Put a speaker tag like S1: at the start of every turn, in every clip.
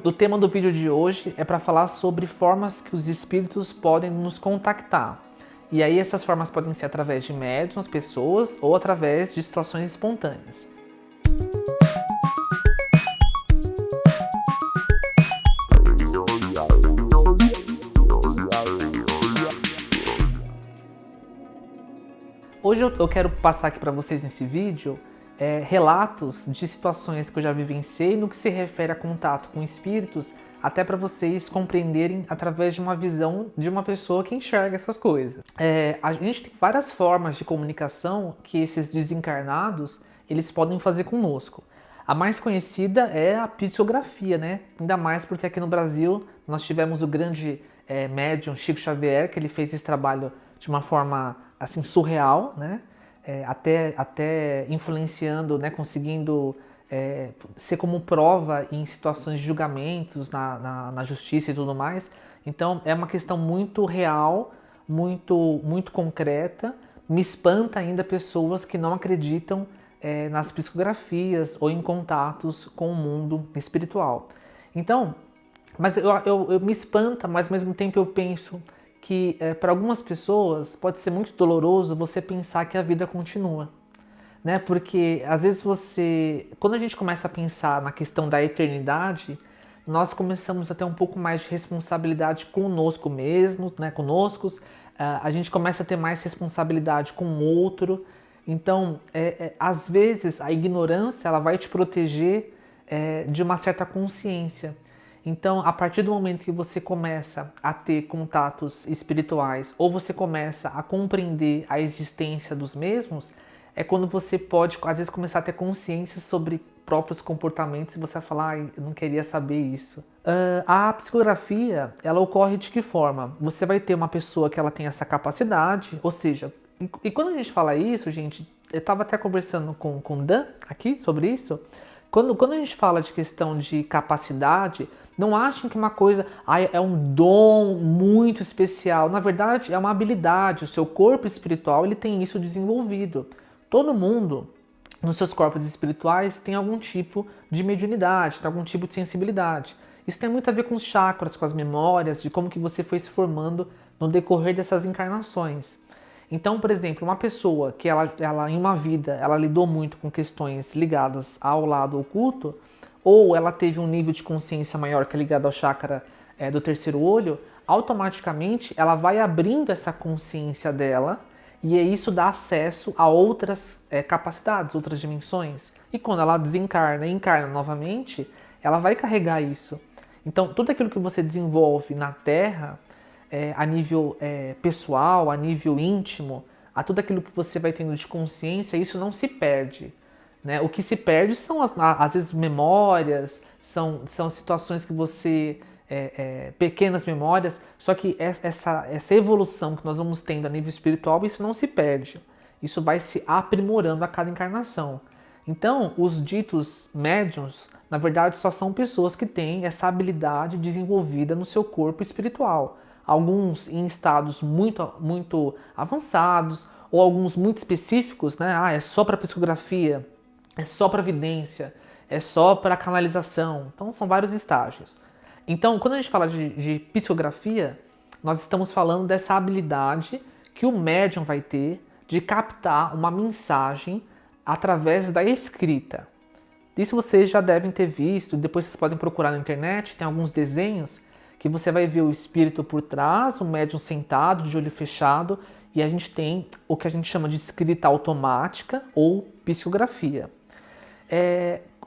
S1: O tema do vídeo de hoje é para falar sobre formas que os espíritos podem nos contactar. E aí essas formas podem ser através de médiuns, pessoas ou através de situações espontâneas. Hoje eu quero passar aqui para vocês nesse vídeo relatos de situações que eu já vivenciei no que se refere a contato com espíritos, até para vocês compreenderem através de uma visão de uma pessoa que enxerga essas coisas. A gente tem várias formas de comunicação que esses desencarnados eles podem fazer conosco. A mais conhecida é a psicografia, né? Ainda mais porque aqui no Brasil nós tivemos o grande médium Chico Xavier, que ele fez esse trabalho de uma forma assim surreal, né? Até influenciando, né? Conseguindo ser como prova em situações de julgamentos na justiça e tudo mais. Então é uma questão muito real, muito concreta. Me espanta ainda pessoas que não acreditam nas psicografias ou em contatos com o mundo espiritual. Então, mas eu me espanta, mas ao mesmo tempo eu penso que para algumas pessoas pode ser muito doloroso você pensar que a vida continua, né? Porque às vezes quando a gente começa a pensar na questão da eternidade, nós começamos a ter um pouco mais de responsabilidade conosco mesmos, né? Conoscos, a gente começa a ter mais responsabilidade com o outro. Então, às vezes a ignorância ela vai te proteger de uma certa consciência. Então, a partir do momento que você começa a ter contatos espirituais ou você começa a compreender a existência dos mesmos, é quando você pode, às vezes, começar a ter consciência sobre próprios comportamentos e você vai falar, eu não queria saber isso. A psicografia, ela ocorre de que forma? Você vai ter uma pessoa que ela tem essa capacidade, ou seja, e quando a gente fala isso, gente, eu estava até conversando com o Dan aqui sobre isso. Quando a gente fala de questão de capacidade, não achem que uma coisa é um dom muito especial. Na verdade, é uma habilidade. O seu corpo espiritual ele tem isso desenvolvido. Todo mundo, nos seus corpos espirituais, tem algum tipo de mediunidade, tem algum tipo de sensibilidade. Isso tem muito a ver com os chakras, com as memórias, de como que você foi se formando no decorrer dessas encarnações. Então, por exemplo, uma pessoa que ela em uma vida ela lidou muito com questões ligadas ao lado oculto, ou ela teve um nível de consciência maior que é ligado ao chakra do terceiro olho, automaticamente ela vai abrindo essa consciência dela e isso dá acesso a outras capacidades, outras dimensões. E quando ela desencarna e encarna novamente, ela vai carregar isso. Então, tudo aquilo que você desenvolve na Terra, a nível pessoal, a nível íntimo, a tudo aquilo que você vai tendo de consciência, isso não se perde. Né? O que se perde são, às vezes, memórias, são situações que você... pequenas memórias, só que essa evolução que nós vamos tendo a nível espiritual, isso não se perde. Isso vai se aprimorando a cada encarnação. Então, os ditos médiuns, na verdade, só são pessoas que têm essa habilidade desenvolvida no seu corpo espiritual. Alguns em estados muito avançados, ou alguns muito específicos, né? É só para psicografia, é só para vidência, é só para canalização. Então são vários estágios. Então, quando a gente fala de psicografia, nós estamos falando dessa habilidade que o médium vai ter de captar uma mensagem através da escrita. Isso vocês já devem ter visto, depois vocês podem procurar na internet, tem alguns desenhos que você vai ver o espírito por trás, o médium sentado, de olho fechado, e a gente tem o que a gente chama de escrita automática ou psicografia.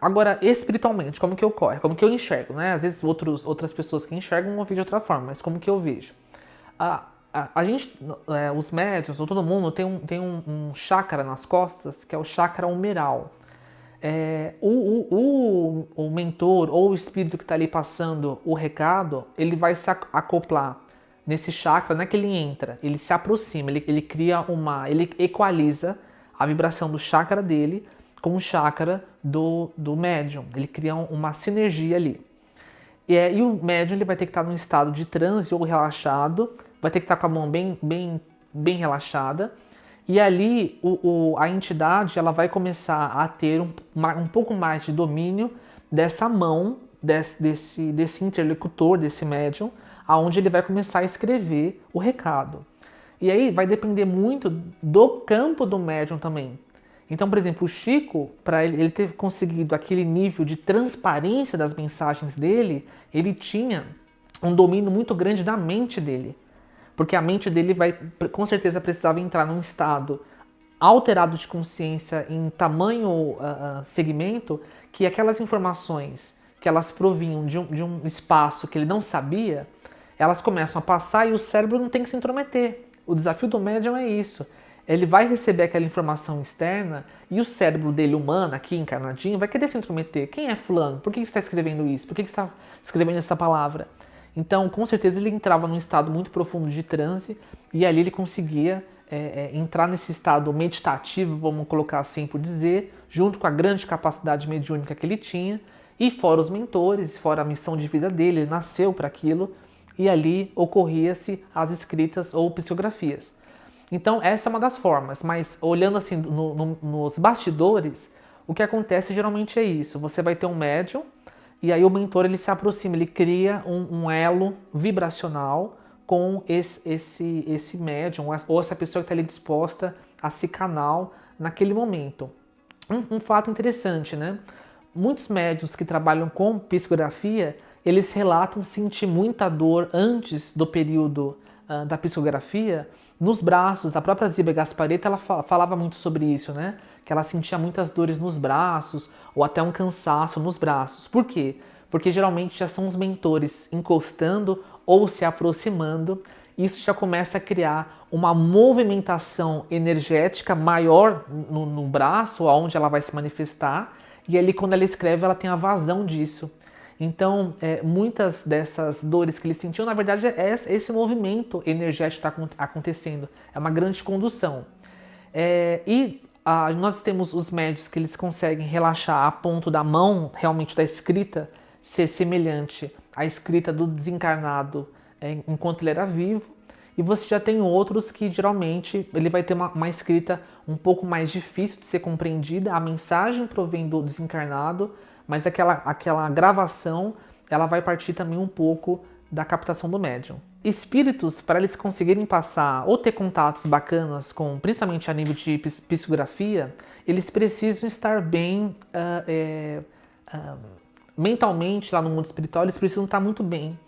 S1: Agora, espiritualmente, como que ocorre? Como que eu enxergo, né? Às vezes outras pessoas que enxergam vão ver de outra forma, mas como que eu vejo? A gente, os médiuns, ou todo mundo, tem um chakra nas costas, que é o chakra humeral. O mentor ou o espírito que está ali passando o recado, ele vai se acoplar nesse chakra, não é que ele entra, ele se aproxima, ele equaliza a vibração do chakra dele com o chakra do médium, ele cria uma sinergia ali. E o médium ele vai ter que estar num estado de transe ou relaxado, vai ter que estar com a mão bem relaxada, e ali a entidade ela vai começar a ter um pouco mais de domínio dessa mão desse interlocutor, desse médium, aonde ele vai começar a escrever o recado. E aí vai depender muito do campo do médium também. Então, por exemplo, o Chico, para ele ter conseguido aquele nível de transparência das mensagens dele, ele tinha um domínio muito grande da mente dele. Porque a mente dele com certeza precisava entrar num estado alterado de consciência em tamanho segmento, que aquelas informações que elas provinham de um espaço que ele não sabia, elas começam a passar e o cérebro não tem que se intrometer. O desafio do médium é isso. Ele vai receber aquela informação externa e o cérebro dele, humano, aqui encarnadinho, vai querer se intrometer. Quem é fulano? Por que você está escrevendo isso? Por que você está escrevendo essa palavra? Então, com certeza, ele entrava num estado muito profundo de transe e ali ele conseguia entrar nesse estado meditativo, vamos colocar assim por dizer, junto com a grande capacidade mediúnica que ele tinha, e fora os mentores, fora a missão de vida dele, ele nasceu para aquilo, e ali ocorria-se as escritas ou psicografias. Então, essa é uma das formas, mas olhando assim nos bastidores, o que acontece geralmente é isso: você vai ter um médium, e aí o mentor ele se aproxima, ele cria um elo vibracional com esse médium, ou essa pessoa que está ali disposta a se canal naquele momento. Um fato interessante, né? Muitos médiuns que trabalham com psicografia, eles relatam sentir muita dor antes do período da psicografia nos braços. A própria Ziba Gasparetto, ela falava muito sobre isso, né? Que ela sentia muitas dores nos braços, ou até um cansaço nos braços. Por quê? Porque geralmente já são os mentores encostando ou se aproximando. Isso já começa a criar uma movimentação energética maior no braço, onde ela vai se manifestar. E ali, quando ela escreve, ela tem a vazão disso. Então, muitas dessas dores que ele sentiu, na verdade, é esse movimento energético que está acontecendo. É uma grande condução. Nós temos os médios que eles conseguem relaxar a ponto da mão, realmente da escrita, ser semelhante à escrita do desencarnado enquanto ele era vivo. E você já tem outros que, geralmente, ele vai ter uma escrita um pouco mais difícil de ser compreendida. A mensagem provém do desencarnado, mas aquela gravação, ela vai partir também um pouco da captação do médium. Espíritos, para eles conseguirem passar ou ter contatos bacanas, principalmente a nível de psicografia, eles precisam estar bem mentalmente lá no mundo espiritual, eles precisam estar muito bem.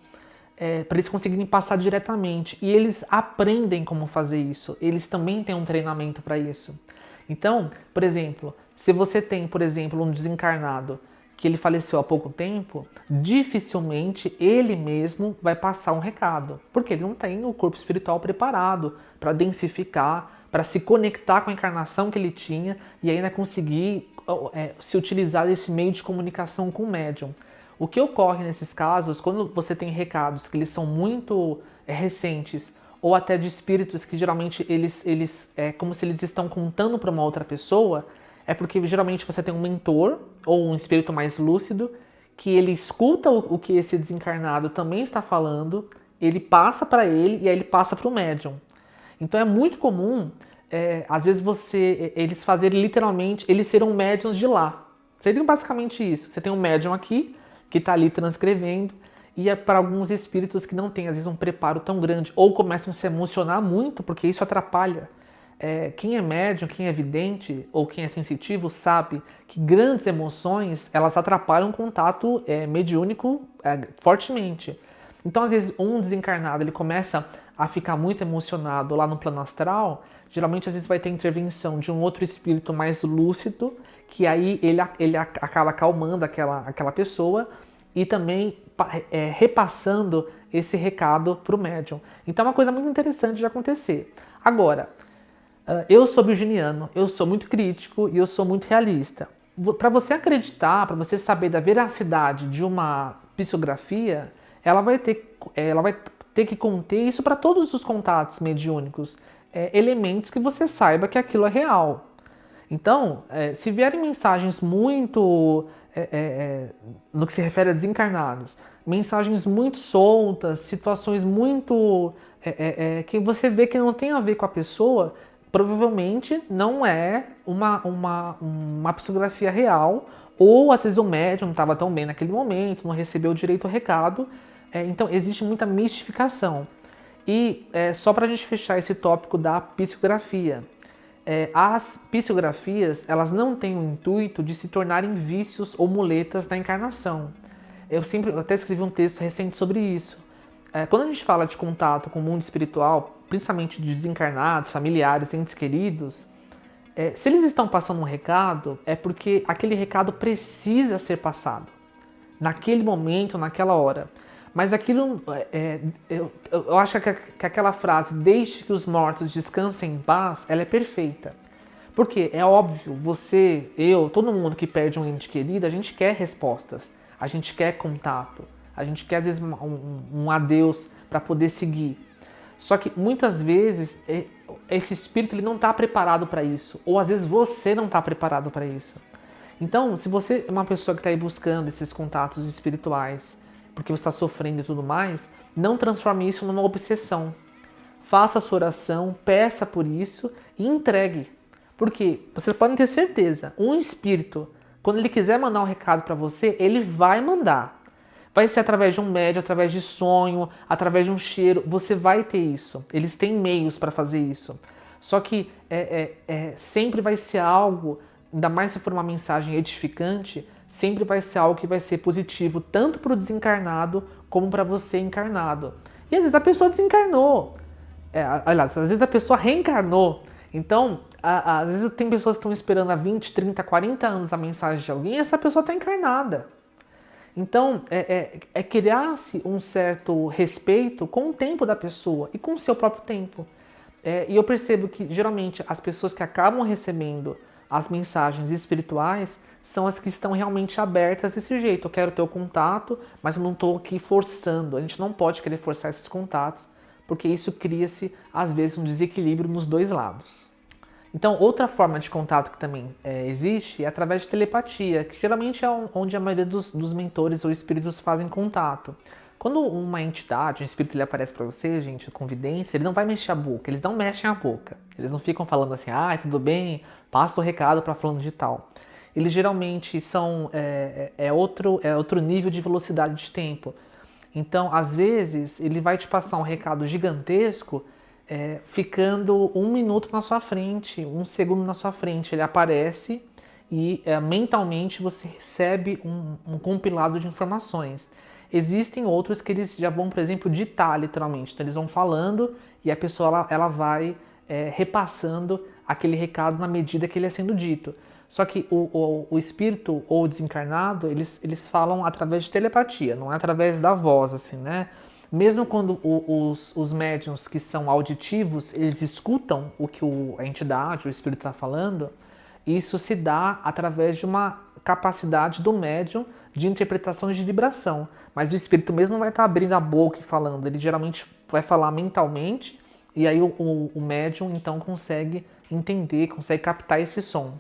S1: Para eles conseguirem passar diretamente. E eles aprendem como fazer isso. Eles também têm um treinamento para isso. Então, por exemplo, se você tem, por exemplo, um desencarnado que ele faleceu há pouco tempo, dificilmente ele mesmo vai passar um recado. Porque ele não tem o corpo espiritual preparado para densificar, para se conectar com a encarnação que ele tinha e ainda conseguir se utilizar desse meio de comunicação com o médium. O que ocorre nesses casos, quando você tem recados que eles são muito recentes, ou até de espíritos que geralmente eles é como se eles estão contando para uma outra pessoa, é porque geralmente você tem um mentor, ou um espírito mais lúcido, que ele escuta o que esse desencarnado também está falando, ele passa para ele e aí ele passa para o médium. Então é muito comum, às vezes eles fazerem literalmente, eles serão médiums de lá. Seria basicamente isso. Você tem um médium aqui, que está ali transcrevendo, e é para alguns espíritos que não têm, às vezes, um preparo tão grande, ou começam a se emocionar muito, porque isso atrapalha. Quem é médium, quem é vidente, ou quem é sensitivo, sabe que grandes emoções, elas atrapalham o contato mediúnico fortemente. Então, às vezes, um desencarnado, ele começa a ficar muito emocionado lá no plano astral, geralmente, às vezes, vai ter intervenção de um outro espírito mais lúcido, que aí ele acaba acalmando aquela pessoa e também repassando esse recado para o médium. Então é uma coisa muito interessante de acontecer. Agora, eu sou virginiano, eu sou muito crítico e eu sou muito realista. Para você acreditar, para você saber da veracidade de uma psicografia, ela vai ter que conter isso para todos os contatos mediúnicos, elementos que você saiba que aquilo é real. Então, se vierem mensagens muito, no que se refere a desencarnados, mensagens muito soltas, situações muito que você vê que não tem a ver com a pessoa, provavelmente não é uma psicografia real Ou às vezes o médium não estava tão bem naquele momento, não recebeu direito o recado. Então existe muita mistificação. E só para a gente fechar esse tópico da psicografia, as psicografias elas não têm o intuito de se tornarem vícios ou muletas da encarnação. Eu até escrevi um texto recente sobre isso. Quando a gente fala de contato com o mundo espiritual, principalmente de desencarnados, familiares, entes queridos, se eles estão passando um recado, é porque aquele recado precisa ser passado. Naquele momento, naquela hora. Mas aquilo, eu acho que aquela frase, deixe que os mortos descansem em paz, ela é perfeita. Porque é óbvio, você, eu, todo mundo que perde um ente querido, a gente quer respostas, a gente quer contato, a gente quer às vezes um adeus para poder seguir. Só que muitas vezes esse espírito ele não está preparado para isso, ou às vezes você não está preparado para isso. Então, se você é uma pessoa que está aí buscando esses contatos espirituais, porque você está sofrendo e tudo mais, não transforme isso numa obsessão. Faça a sua oração, peça por isso e entregue. Porque vocês podem ter certeza, um espírito, quando ele quiser mandar um recado para você, ele vai mandar. Vai ser através de um médium, através de sonho, através de um cheiro, você vai ter isso. Eles têm meios para fazer isso. Só que sempre vai ser algo, ainda mais se for uma mensagem edificante, sempre vai ser algo que vai ser positivo, tanto para o desencarnado como para você encarnado. E às vezes a pessoa desencarnou. Aliás, às vezes a pessoa reencarnou. Então, às vezes tem pessoas que estão esperando há 20, 30, 40 anos a mensagem de alguém e essa pessoa está encarnada. Então, criar-se um certo respeito com o tempo da pessoa e com o seu próprio tempo. E eu percebo que, geralmente, as pessoas que acabam recebendo as mensagens espirituais são as que estão realmente abertas desse jeito. Eu quero ter o contato, mas eu não estou aqui forçando. A gente não pode querer forçar esses contatos, porque isso cria-se, às vezes, um desequilíbrio nos dois lados. Então, outra forma de contato que também existe é através de telepatia, que geralmente é onde a maioria dos mentores ou espíritos fazem contato. Quando uma entidade, um espírito, ele aparece para você, gente, com vidência, ele não vai mexer a boca, eles não mexem a boca. Eles não ficam falando assim, tudo bem, passa o recado para fulano de tal. Eles geralmente são outro nível de velocidade de tempo. Então, às vezes, ele vai te passar um recado gigantesco ficando 1 minuto na sua frente, 1 segundo na sua frente. Ele aparece e mentalmente você recebe um compilado de informações. Existem outros que eles já vão, por exemplo, ditar literalmente. Então, eles vão falando e a pessoa ela vai repassando aquele recado na medida que ele é sendo dito. Só que o espírito ou o desencarnado, eles falam através de telepatia, não é através da voz, assim, né? Mesmo quando os médiuns que são auditivos, eles escutam o que a entidade, o espírito está falando, isso se dá através de uma capacidade do médium de interpretações de vibração. Mas o espírito mesmo não vai estar abrindo a boca e falando, ele geralmente vai falar mentalmente, e aí o médium então consegue entender, consegue captar esse som.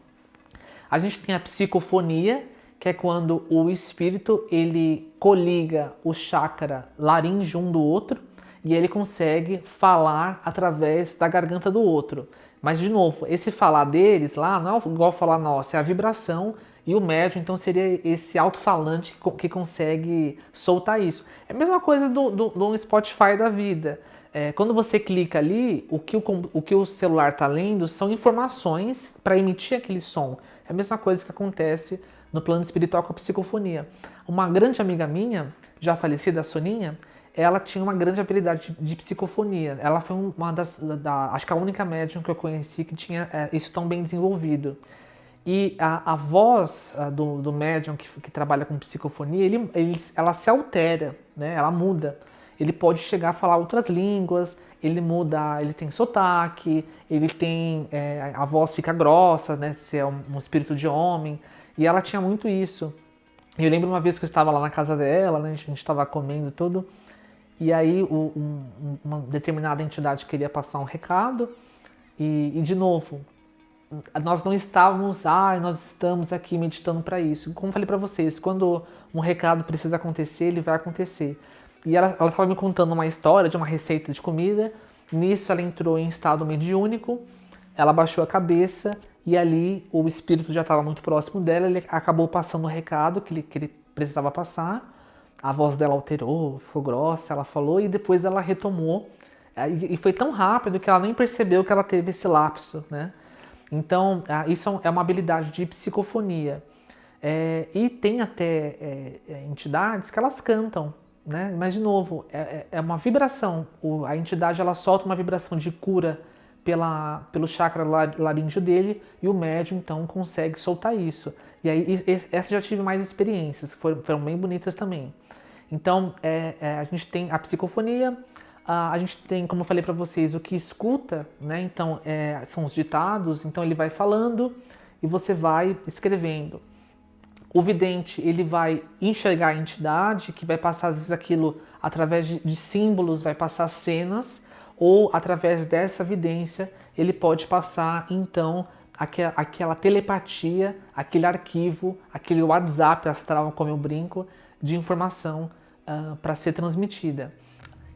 S1: A gente tem a psicofonia, que é quando o espírito ele coliga o chakra laríngeo um do outro e ele consegue falar através da garganta do outro. Mas, de novo, esse falar deles lá não é igual falar nosso, é a vibração e o médium, então, seria esse alto-falante que consegue soltar isso. É a mesma coisa do Spotify da vida. Quando você clica ali, o que o celular está lendo são informações para emitir aquele som. É a mesma coisa que acontece no plano espiritual com a psicofonia. Uma grande amiga minha, já falecida, a Soninha, ela tinha uma grande habilidade de psicofonia. Ela foi uma acho que a única médium que eu conheci que tinha isso tão bem desenvolvido. E a voz do médium que trabalha com psicofonia, ela se altera, né? Ela muda. Ele pode chegar a falar outras línguas, ele muda, ele tem sotaque, ele tem, a voz fica grossa, né? Se é um espírito de homem. E ela tinha muito isso. E eu lembro uma vez que eu estava lá na casa dela, né? A gente estava comendo tudo, e aí uma determinada entidade queria passar um recado, e de novo, nós não estávamos, nós estamos aqui meditando para isso. Como falei para vocês, quando um recado precisa acontecer, ele vai acontecer. E ela estava me contando uma história de uma receita de comida, nisso ela entrou em estado mediúnico, ela baixou a cabeça e ali o espírito já estava muito próximo dela, ele acabou passando o recado que ele precisava passar, a voz dela alterou, ficou grossa, ela falou e depois ela retomou, e foi tão rápido que ela nem percebeu que ela teve esse lapso, né? Então, isso é uma habilidade de psicofonia. E tem até entidades que elas cantam, né? Mas, de novo, é uma vibração. A entidade ela solta uma vibração de cura pelo chakra laríngeo dele e o médium, então, consegue soltar isso. E aí, essa já tive mais experiências, que foram bem bonitas também. Então, a gente tem a psicofonia, a gente tem, como eu falei para vocês, o que escuta, né? Então, são os ditados, então ele vai falando e você vai escrevendo. O vidente, ele vai enxergar a entidade, que vai passar, às vezes, aquilo através de símbolos, vai passar cenas, ou através dessa vidência, ele pode passar, então, aquela telepatia, aquele arquivo, aquele WhatsApp astral, como eu brinco, de informação para ser transmitida.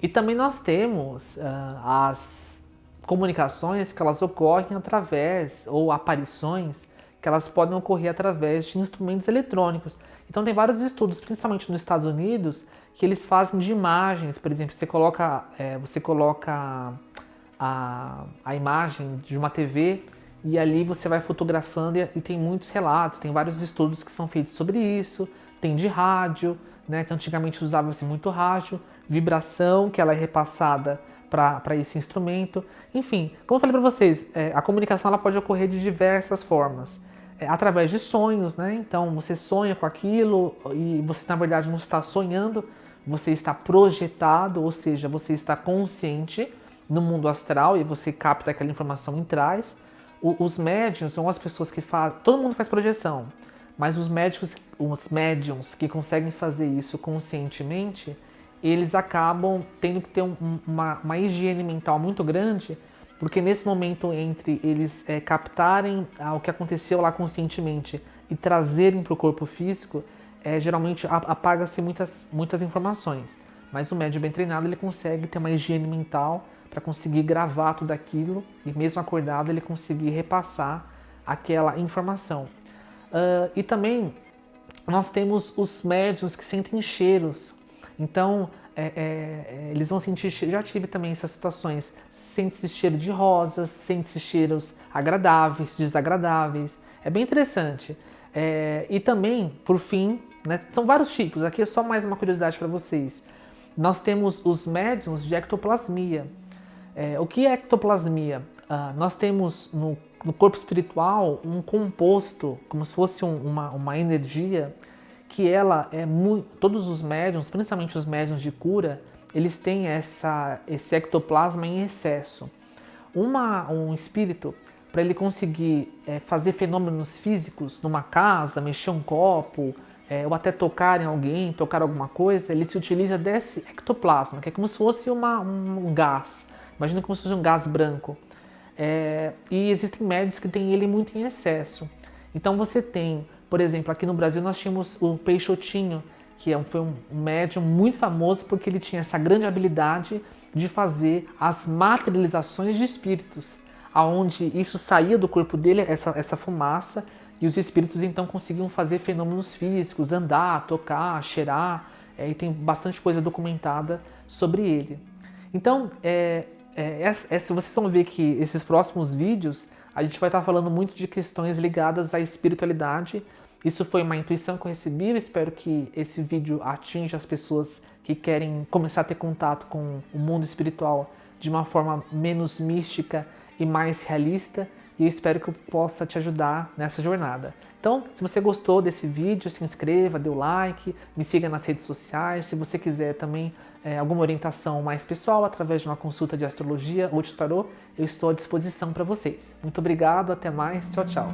S1: E também nós temos as comunicações que elas ocorrem através, ou aparições, que elas podem ocorrer através de instrumentos eletrônicos. Então tem vários estudos, principalmente nos Estados Unidos, que eles fazem de imagens. Por exemplo, você coloca a imagem de uma TV e ali você vai fotografando e tem muitos relatos, tem vários estudos que são feitos sobre isso. Tem de rádio, né, que antigamente usava-se muito rádio, vibração, que ela é repassada para esse instrumento. Enfim, como eu falei para vocês, a comunicação ela pode ocorrer de diversas formas. Através de sonhos, né? Então você sonha com aquilo e você na verdade não está sonhando, você está projetado, ou seja, você está consciente no mundo astral e você capta aquela informação e traz. Os médiuns são as pessoas que fazem, todo mundo faz projeção, mas os médiuns que conseguem fazer isso conscientemente, eles acabam tendo que ter uma higiene mental muito grande, porque nesse momento entre eles captarem o que aconteceu lá conscientemente e trazerem para o corpo físico, geralmente apaga-se muitas informações. Mas o médium bem treinado, ele consegue ter uma higiene mental para conseguir gravar tudo aquilo e mesmo acordado ele conseguir repassar aquela informação. E também nós temos os médiuns que sentem cheiros. Então, eles vão sentir, já tive também essas situações, sente-se cheiro de rosas, sente-se cheiros agradáveis, desagradáveis. É bem interessante. E também, por fim, né, são vários tipos, aqui é só mais uma curiosidade para vocês. Nós temos os médiuns de ectoplasmia. O que é ectoplasmia? Nós temos no corpo espiritual um composto, como se fosse uma energia, que ela todos os médiuns, principalmente os médiuns de cura, eles têm esse ectoplasma em excesso. Um espírito, para ele conseguir fazer fenômenos físicos numa casa, mexer um copo, ou até tocar em alguém, tocar alguma coisa, ele se utiliza desse ectoplasma, que é como se fosse um gás. Imagina como se fosse um gás branco. E existem médiuns que têm ele muito em excesso. Então você tem, por exemplo, aqui no Brasil nós tínhamos o Peixotinho, que foi um médium muito famoso porque ele tinha essa grande habilidade de fazer as materializações de espíritos, aonde isso saía do corpo dele, essa fumaça, e os espíritos então conseguiam fazer fenômenos físicos, andar, tocar, cheirar, e tem bastante coisa documentada sobre ele. Então, se vocês vão ver que esses próximos vídeos, a gente vai estar falando muito de questões ligadas à espiritualidade. Isso foi uma intuição que eu recebi, eu espero que esse vídeo atinja as pessoas que querem começar a ter contato com o mundo espiritual de uma forma menos mística e mais realista, e eu espero que eu possa te ajudar nessa jornada. Então, se você gostou desse vídeo, se inscreva, dê o like, me siga nas redes sociais. Se você quiser também alguma orientação mais pessoal através de uma consulta de astrologia ou de tarô, eu estou à disposição para vocês. Muito obrigado, até mais, tchau, tchau.